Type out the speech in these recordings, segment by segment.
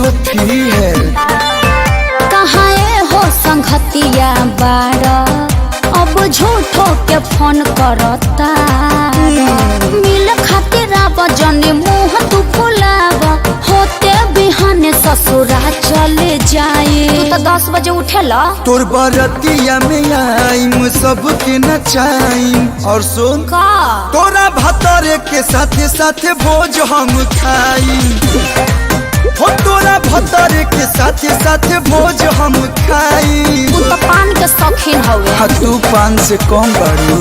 लिए फ्री है। कहाँ हो संगतिया बारा, अब झूठो के फोन करता। मिल खातिर जने मुँह तू फुलाव, होते बिहाने ससुरा चले जाए। तू तो 10 बजे उठेला। तोर बरतिया में आईम सबके नचाईम। और सुन का तोरा भतरे के साथे साथे भोज हम खाईम। हो तोरा भतरे के साथे साथे भोज हम खाईम। तू तो पान के शौकीन हवे। हाँ तू पान से कम बारू।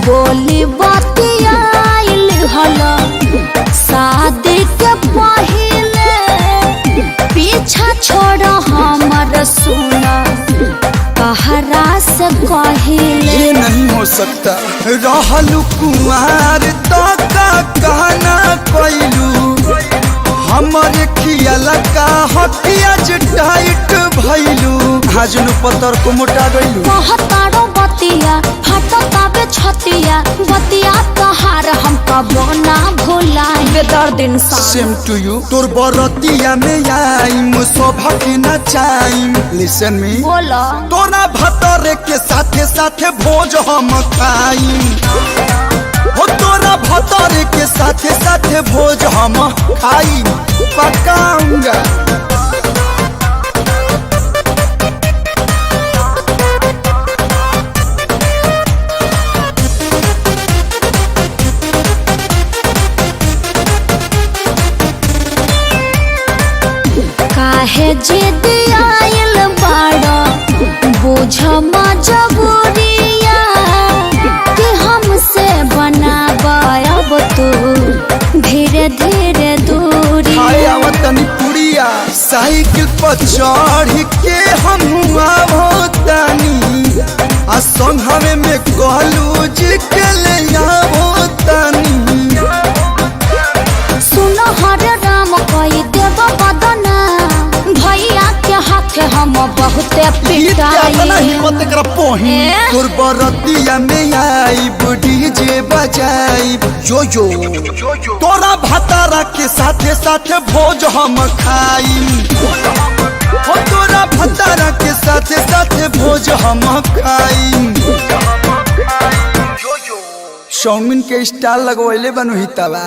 बोली बतियाइल हलो शादी के पहिले, पीछा छोड़ हमर सुना कहरा से कहिले। ये नहीं हो सकता रहलू कुमार तो का कहना कैलू। हमारे खियाला का हटिया टाइट भैलू। हाजलू पत्थर को मोटा गईलू। कहतारो बतिया फटतावे छतिया, बतिया तहार हम कबो ना भुलाए। बेदर्द इंसान। सेम टू यू। तोर बरतिया में आईम सौभाग्य नचाईम। लिसन मी बोला तोरा भतरे के साथे साथे भोज हम खाईम। हो तोरा भतरे के साथे साथे भोज हम खाईम। पकाऊंगा। काहे जिद आइल बाड़ा, बुझ मजबूरिया कि हमसे बनाब तू धीरे धीरे दूरी। आवतनी पुड़िया साइकिल पर चढ़ के हम आवतानी। आ संघवे में कहलू जी के ले आवतानी। सुन हर राम कही देव बदना, भैया के हाथे हम बहुते पिटाई। तोर बरतिया में आई डीजे बजाई। जो तोरा भतारा के साथे साथे भोज हम खाईम। हो तोरा भतारा के साथे साथे भोज हम खाईम। चाउमीन के स्टाइल लगवैले बनू हितवा।